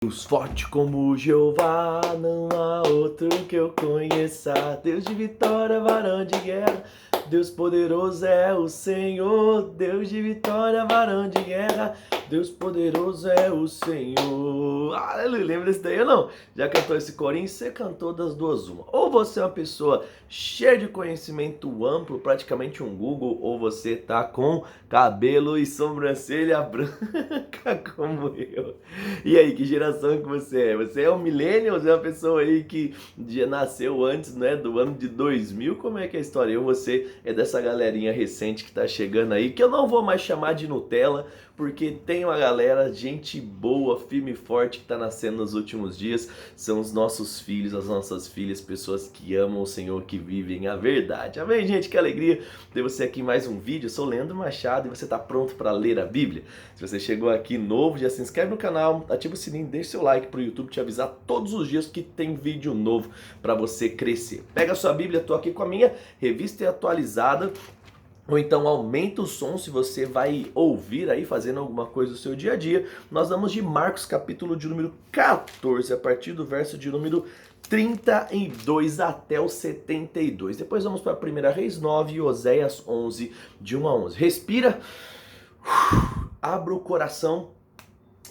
Deus forte como Jeová, não há outro que eu conheça. Deus de vitória, varão de guerra, Deus poderoso é o Senhor. Deus de vitória, varão de guerra, Deus poderoso é o Senhor. Aleluia, lembra desse daí ou não? Já cantou esse corinho? Você cantou das duas uma. Ou você é uma pessoa cheia de conhecimento amplo, praticamente um Google, ou você tá com cabelo e sobrancelha branca como eu. E aí, que geração que você é? Você é um millennial ou você é uma pessoa aí que já nasceu antes, né, do ano de 2000? Como é que é a história? Eu, você é dessa galerinha recente que tá chegando aí, que eu não vou mais chamar de Nutella, porque tem uma galera, gente boa, firme e forte que tá nascendo nos últimos dias. São os nossos filhos, as nossas filhas, pessoas que amam o Senhor, que vivem a verdade. Amém, gente? Que alegria ter você aqui em mais um vídeo. Eu sou Leandro Machado e você tá pronto para ler a Bíblia? Se você chegou aqui novo, já se inscreve no canal, ativa o sininho, deixa seu like pro YouTube te avisar todos os dias que tem vídeo novo para você crescer. Pega a sua Bíblia, tô aqui com a minha revista atualizada. Ou então aumenta o som se você vai ouvir aí fazendo alguma coisa do seu dia a dia. Nós vamos de Marcos capítulo de número 14, a partir do verso de número 32 até o 72. Depois vamos para 1 Reis 9 e Oséias 11, de 1 a 11. Respira, abra o coração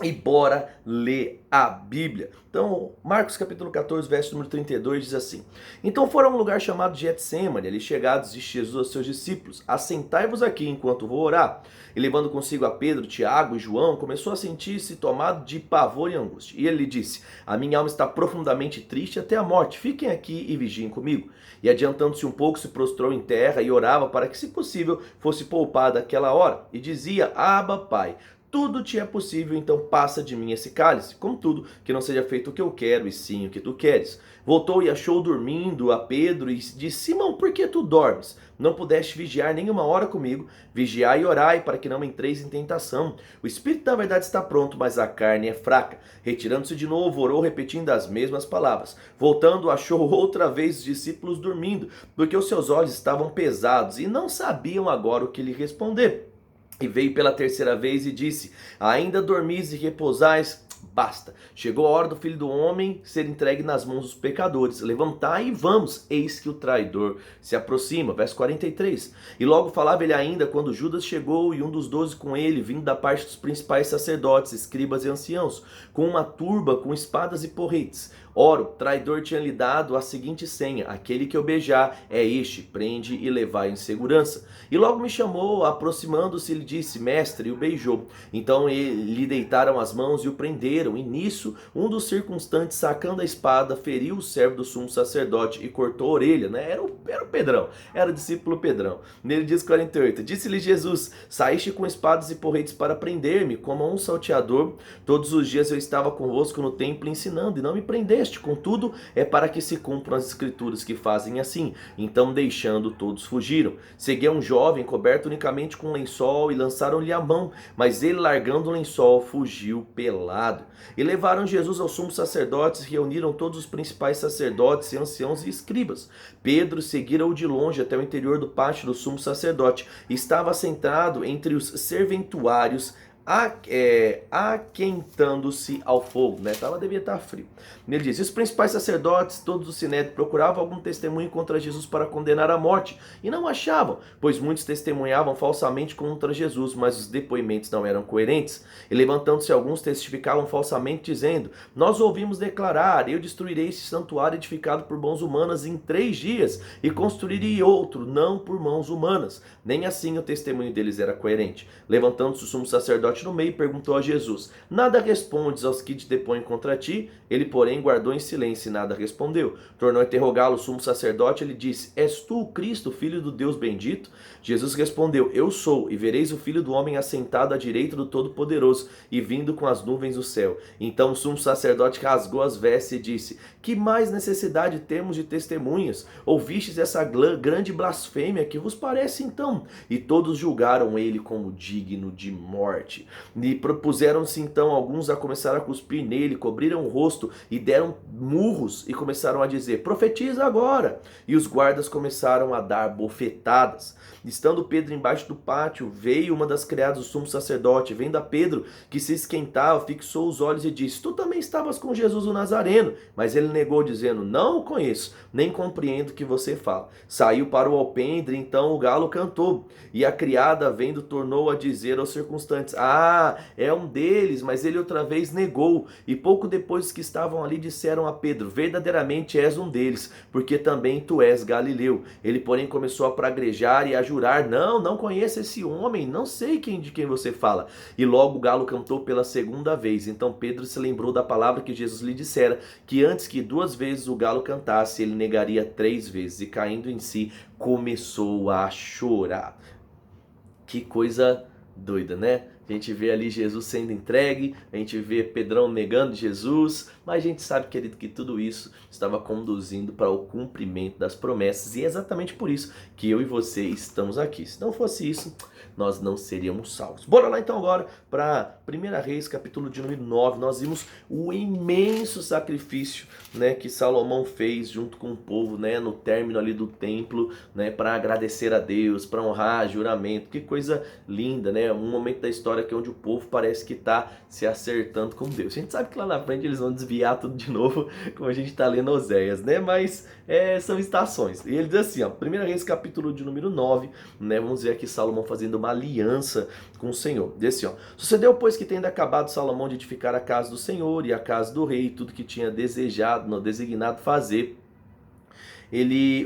e bora ler a Bíblia. Então, Marcos capítulo 14, verso número 32 diz assim: Então foram a um lugar chamado Getsêmani, ali chegados disse Jesus aos seus discípulos: Assentai-vos aqui enquanto vou orar. E levando consigo a Pedro, Tiago e João, começou a sentir-se tomado de pavor e angústia. E ele lhe disse: A minha alma está profundamente triste até a morte. Fiquem aqui e vigiem comigo. E adiantando-se um pouco, se prostrou em terra e orava para que, se possível, fosse poupada aquela hora. E dizia: Abba, Pai, tudo te é possível, então passa de mim esse cálice. Contudo, que não seja feito o que eu quero, e sim o que tu queres. Voltou e achou dormindo a Pedro e disse: Simão, por que tu dormes? Não pudeste vigiar nenhuma hora comigo? Vigiai e orai, para que não entreis em tentação. O espírito da verdade está pronto, mas a carne é fraca. Retirando-se de novo, orou, repetindo as mesmas palavras. Voltando, achou outra vez os discípulos dormindo, porque os seus olhos estavam pesados, e não sabiam agora o que lhe responder. E veio pela terceira vez e disse: Ainda dormis e repousais? Basta. Chegou a hora do Filho do Homem ser entregue nas mãos dos pecadores. Levantai e vamos, eis que o traidor se aproxima. Verso 43. E logo falava ele ainda, quando Judas chegou e um dos 12 com ele, vindo da parte dos principais sacerdotes, escribas e anciãos, com uma turba, com espadas e porretes. Ora, o traidor tinha lhe dado a seguinte senha: aquele que eu beijar é este, prende e levai em segurança. E logo me chamou, aproximando-se, lhe disse: Mestre, e o beijou. Então lhe deitaram as mãos e o prenderam. E nisso, um dos circunstantes, sacando a espada, feriu o servo do sumo sacerdote e cortou a orelha, né? Era o Pedrão, era o discípulo Pedrão. Nele diz 48: Disse-lhe Jesus: Saíste com espadas e porretes para prender-me, como a um salteador. Todos os dias eu estava convosco no templo ensinando, e não me prendeste. Contudo, é para que se cumpram as escrituras que fazem assim. Então, deixando, todos fugiram. Seguia um jovem coberto unicamente com um lençol e lançaram-lhe a mão, mas ele, largando o lençol, fugiu pelado. E levaram Jesus aos sumos sacerdotes, reuniram todos os principais sacerdotes, anciãos e escribas. Pedro seguira-o de longe até o interior do pátio do sumo sacerdote. Estava sentado entre os serventuários, aquentando-se ao fogo, né? Devia estar frio. Ele diz: os principais sacerdotes, todos do sinédrio, procuravam algum testemunho contra Jesus para condenar à morte, e não achavam, pois muitos testemunhavam falsamente contra Jesus, mas os depoimentos não eram coerentes. E levantando-se alguns, testificavam falsamente, dizendo: nós ouvimos declarar: eu destruirei este santuário edificado por mãos humanas em 3 dias, e construirei outro, não por mãos humanas. Nem assim o testemunho deles era coerente. Levantando-se o sumo sacerdote no meio, perguntou a Jesus: nada respondes aos que te depõem contra ti? Ele, porém, guardou em silêncio e nada respondeu. Tornou a interrogá-lo o sumo sacerdote. Ele disse: és tu o Cristo, filho do Deus bendito? Jesus respondeu: eu sou, e vereis o Filho do Homem assentado à direita do Todo-Poderoso e vindo com as nuvens do céu. Então o sumo sacerdote rasgou as vestes e disse: que mais necessidade temos de testemunhas? Ouvistes essa grande blasfêmia? Que vos parece então? E todos julgaram ele como digno de morte. E propuseram-se então alguns a começar a cuspir nele, cobriram o rosto e deram murros e começaram a dizer: profetiza agora! E os guardas começaram a dar bofetadas. Estando Pedro embaixo do pátio, veio uma das criadas do sumo sacerdote, vendo a Pedro que se esquentava, fixou os olhos e disse: tu também estavas com Jesus o Nazareno. Mas ele negou, dizendo: não o conheço, nem compreendo o que você fala. Saiu para o alpendre, então o galo cantou. E a criada, vendo, tornou a dizer aos circunstantes: ah, é um deles. Mas ele outra vez negou. E pouco depois os que estavam ali disseram a Pedro: verdadeiramente és um deles, porque também tu és galileu. Ele, porém, começou a praguejar e a jurar: não conheço esse homem, não sei de quem você fala. E logo o galo cantou pela segunda vez. Então Pedro se lembrou da palavra que Jesus lhe dissera, que antes que 2 vezes o galo cantasse, ele negaria 3 vezes. E caindo em si, começou a chorar. Que coisa doida, né? A gente vê ali Jesus sendo entregue, a gente vê Pedrão negando Jesus, mas a gente sabe, querido, que tudo isso estava conduzindo para o cumprimento das promessas, e é exatamente por isso que eu e você estamos aqui. Se não fosse isso, nós não seríamos salvos. Bora lá então agora para 1 Reis, capítulo de número 9. Nós vimos o imenso sacrifício, né, que Salomão fez junto com o povo, né, no término ali do templo, né, para agradecer a Deus, para honrar juramento. Que coisa linda, né? Um momento da história que onde o povo parece que está se acertando com Deus. A gente sabe que lá na frente eles vão desviar tudo de novo, como a gente está lendo Oséias, né? Mas são estações. E ele diz assim, ó, 1 Reis, capítulo de número 9, né? Vamos ver aqui Salomão fazendo uma aliança com o Senhor. Diz assim, ó: sucedeu, pois, que tendo acabado Salomão de edificar a casa do Senhor e a casa do rei, tudo que tinha desejado, designado fazer,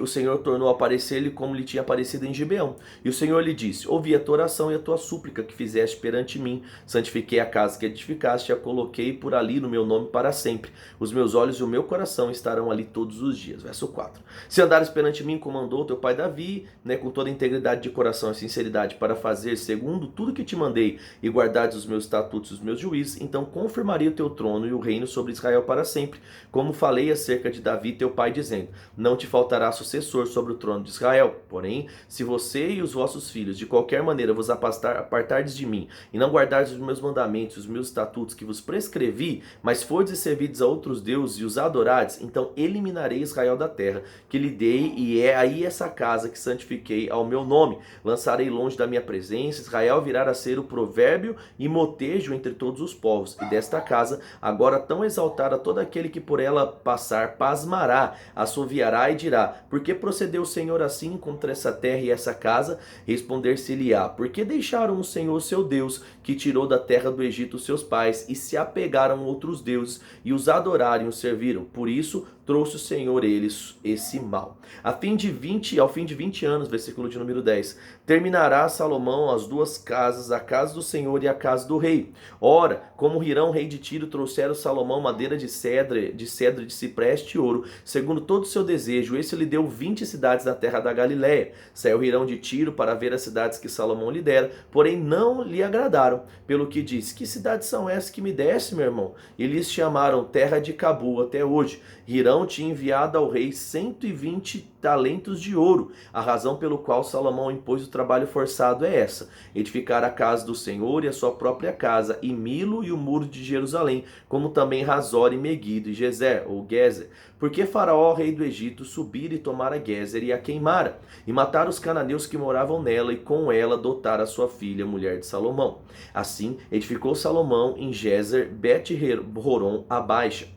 o Senhor tornou a aparecer-lhe como lhe tinha aparecido em Gibeão. E o Senhor lhe disse: ouvi a tua oração e a tua súplica que fizeste perante mim. Santifiquei a casa que edificaste e a coloquei por ali no meu nome para sempre. Os meus olhos e o meu coração estarão ali todos os dias. Verso 4. Se andares perante mim como andou teu pai Davi, né, com toda a integridade de coração e sinceridade, para fazer segundo tudo que te mandei, e guardares os meus estatutos e os meus juízos, então confirmarei o teu trono e o reino sobre Israel para sempre, como falei acerca de Davi teu pai, dizendo: não te faltará sucessor sobre o trono de Israel. Porém, se você e os vossos filhos de qualquer maneira vos apartardes de mim, e não guardardes os meus mandamentos, os meus estatutos que vos prescrevi, mas fordes e servides a outros deuses e os adorardes, então eliminarei Israel da terra que lhe dei, e é aí essa casa que santifiquei ao meu nome. Lançarei longe da minha presença, Israel virá a ser o provérbio e motejo entre todos os povos. E desta casa, agora tão exaltada, todo aquele que por ela passar pasmará, assoviará e dirá: por que procedeu o Senhor assim contra essa terra e essa casa? Responder-se-lhe-á: porque deixaram o Senhor seu Deus, que tirou da terra do Egito os seus pais, e se apegaram a outros deuses, e os adoraram e os serviram. Por isso trouxe o Senhor eles esse mal. Ao fim de 20 anos, versículo de número 10, terminará Salomão as 2 casas, a casa do Senhor e a casa do rei. Ora, como Hirão, rei de Tiro, trouxeram Salomão madeira de cedro, de cipreste e ouro, segundo todo o seu desejo, esse lhe deu 20 cidades na terra da Galiléia. Saiu Hirão de Tiro para ver as cidades que Salomão lhe dera, porém não lhe agradaram, pelo que disse: que cidades são essas que me deste, meu irmão? E lhes chamaram terra de Cabu até hoje. Hirão tinha enviado ao rei 120 talentos de ouro. A razão pelo qual Salomão impôs o trabalho forçado é essa: edificar a casa do Senhor e a sua própria casa, e Milo e o muro de Jerusalém, como também Razor e Megido e Gezer, ou Gezer. Porque Faraó, rei do Egito, subira e tomara Gezer e a queimara, e matar os cananeus que moravam nela, e com ela dotar a sua filha, mulher de Salomão. Assim, edificou Salomão em Gezer, Bet-Horon, a baixa,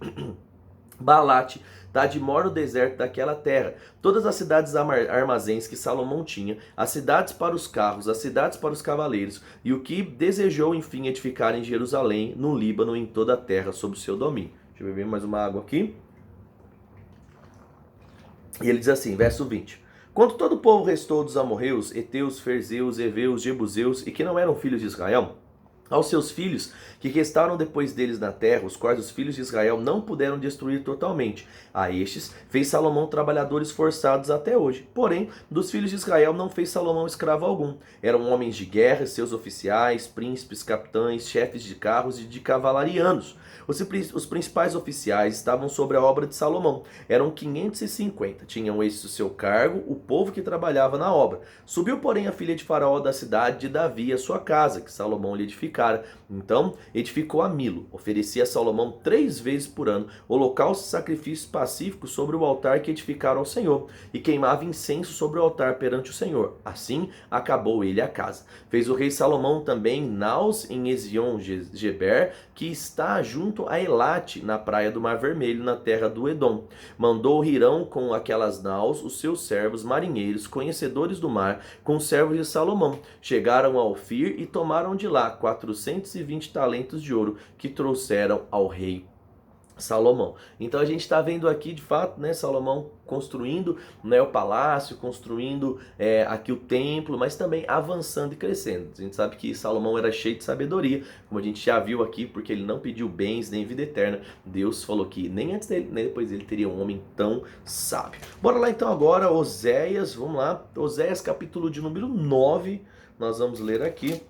Balate, Tadmor no deserto daquela terra, todas as cidades armazéns que Salomão tinha, as cidades para os carros, as cidades para os cavaleiros, e o que desejou enfim edificar em Jerusalém, no Líbano, em toda a terra, sob o seu domínio. Deixa eu beber mais uma água aqui. E ele diz assim, verso 20: quando todo o povo restou dos amorreus, heteus, ferzeus, heveus, jebuseus, e que não eram filhos de Israel, aos seus filhos que restaram depois deles na terra, os quais os filhos de Israel não puderam destruir totalmente, a estes fez Salomão trabalhadores forçados até hoje. Porém, dos filhos de Israel não fez Salomão escravo algum. Eram homens de guerra, seus oficiais, príncipes, capitães, chefes de carros e de cavalarianos. Os principais oficiais estavam sobre a obra de Salomão. Eram 550. Tinham estes o seu cargo, o povo que trabalhava na obra. Subiu, porém, a filha de Faraó da cidade de Davi, a sua casa, que Salomão lhe edificou. edificara. Então edificou a Milo, oferecia a Salomão 3 vezes por ano holocaustos e sacrifícios pacíficos sobre o altar que edificaram ao Senhor, e queimava incenso sobre o altar perante o Senhor. Assim acabou ele a casa. Fez o rei Salomão também naus em Ezion-Geber, que está junto a Elate, na praia do Mar Vermelho, na terra do Edom. Mandou Hirão com aquelas naus os seus servos marinheiros, conhecedores do mar, com os servos de Salomão. Chegaram a Ofir e tomaram de lá 420 talentos de ouro que trouxeram ao rei Salomão. Então a gente está vendo aqui de fato, né, Salomão construindo, né, o palácio, construindo aqui o templo, mas também avançando e crescendo. A gente sabe que Salomão era cheio de sabedoria, como a gente já viu aqui, porque ele não pediu bens nem vida eterna. Deus falou que nem antes dele, nem depois dele teria um homem tão sábio. Bora lá então agora, Oséias, vamos lá, Oséias capítulo de número 9, nós vamos ler aqui.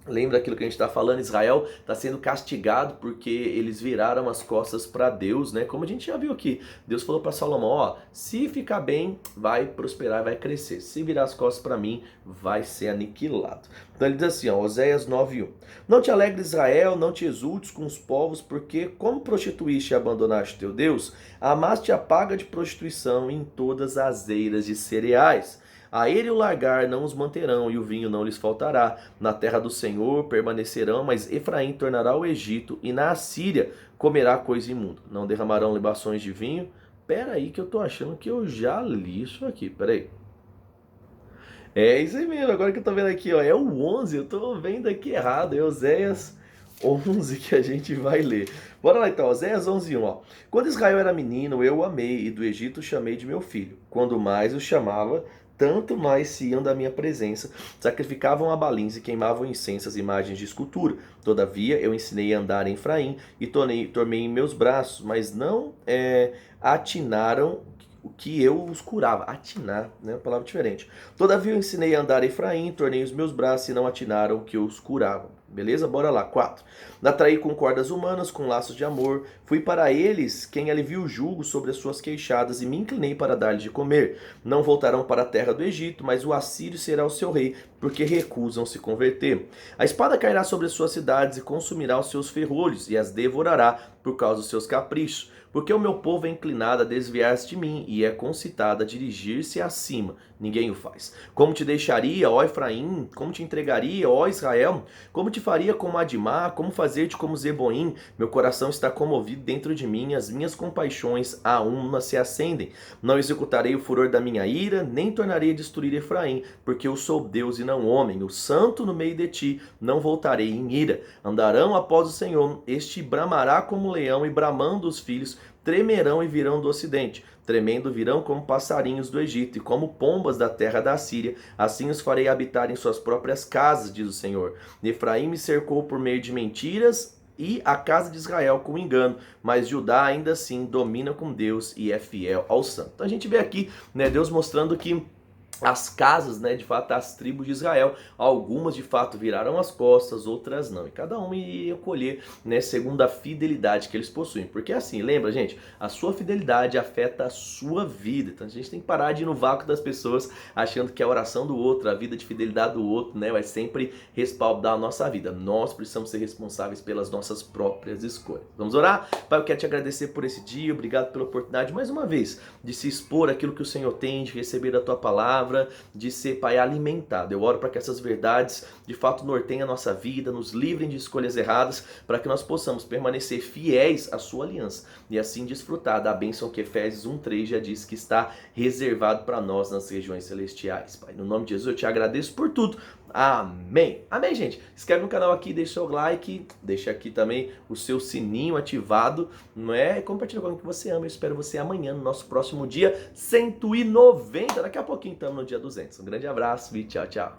Lembra aquilo que a gente está falando? Israel está sendo castigado porque eles viraram as costas para Deus, né? Como a gente já viu aqui, Deus falou para Salomão, ó, se ficar bem, vai prosperar, vai crescer. Se virar as costas para mim, vai ser aniquilado. Então ele diz assim, ó, Oséias 9:1. Não te alegres, Israel, não te exultes com os povos, porque como prostituíste e abandonaste teu Deus, amaste a paga de prostituição em todas as eiras de cereais. A ele o largar não os manterão, e o vinho não lhes faltará. Na terra do Senhor permanecerão, mas Efraim tornará ao Egito, e na Assíria comerá coisa imunda. Não derramarão libações de vinho. Pera aí que eu tô achando que eu já li isso aqui, pera aí. É isso aí mesmo, agora que eu tô vendo aqui, ó, é o 11, eu tô vendo aqui errado, é Oséias 11 que a gente vai ler. Bora lá então, Oséias 11:1, ó. Quando Israel era menino, eu o amei, e do Egito o chamei de meu filho. Quando mais o chamava, tanto mais se iam da minha presença, sacrificavam a balins e queimavam incensas imagens de escultura. Todavia eu ensinei a andar em Efraim e tornei em meus braços, mas não atinaram o que eu os curava. Atinar, né? Uma palavra diferente. Todavia eu ensinei a andar em Efraim, tornei os meus braços e não atinaram o que eu os curava. Beleza? Bora lá. 4. Atraí com cordas humanas, com laços de amor. Fui para eles quem aliviou o jugo sobre as suas queixadas e me inclinei para dar-lhes de comer. Não voltarão para a terra do Egito, mas o assírio será o seu rei, porque recusam se converter. A espada cairá sobre as suas cidades e consumirá os seus ferrolhos e as devorará por causa dos seus caprichos. Porque o meu povo é inclinado a desviar-se de mim e é concitado a dirigir-se acima. Ninguém o faz. Como te deixaria, ó Efraim? Como te entregaria, ó Israel? Como te faria como Adimá? Como fazer-te como Zeboim? Meu coração está comovido dentro de mim, as minhas compaixões a uma se acendem. Não executarei o furor da minha ira, nem tornarei a destruir Efraim, porque eu sou Deus e não homem, o santo no meio de ti, não voltarei em ira. Andarão após o Senhor, este bramará como leão, e bramando os filhos tremerão e virão do ocidente. Tremendo virão como passarinhos do Egito e como pombas da terra da Síria. Assim os farei habitar em suas próprias casas, diz o Senhor. Efraim me cercou por meio de mentiras e a casa de Israel com engano, mas Judá ainda assim domina com Deus e é fiel ao santo. Então a gente vê aqui, né, Deus mostrando que as casas, né, de fato, as tribos de Israel, algumas de fato viraram as costas, outras não. E cada uma ia colher, né, segundo a fidelidade que eles possuem. Porque assim, lembra, gente, a sua fidelidade afeta a sua vida. Então a gente tem que parar de ir no vácuo das pessoas achando que a oração do outro, a vida de fidelidade do outro, né, vai sempre respaldar a nossa vida. Nós precisamos ser responsáveis pelas nossas próprias escolhas. Vamos orar? Pai, eu quero te agradecer por esse dia, obrigado pela oportunidade, mais uma vez, de se expor aquilo que o Senhor tem, de receber a tua palavra, de ser, Pai, alimentado. Eu oro para que essas verdades de fato norteiem a nossa vida, nos livrem de escolhas erradas, para que nós possamos permanecer fiéis à sua aliança e assim desfrutar da bênção que Efésios 1:3 já diz que está reservado para nós nas regiões celestiais. Pai, no nome de Jesus eu te agradeço por tudo. Amém. Amém, gente. Se inscreve no canal aqui, deixa o seu like, deixa aqui também o seu sininho ativado, não é? E compartilha com alguém que você ama. Eu espero você amanhã no nosso próximo dia 190. Daqui a pouquinho estamos no dia 200. Um grande abraço e tchau, tchau.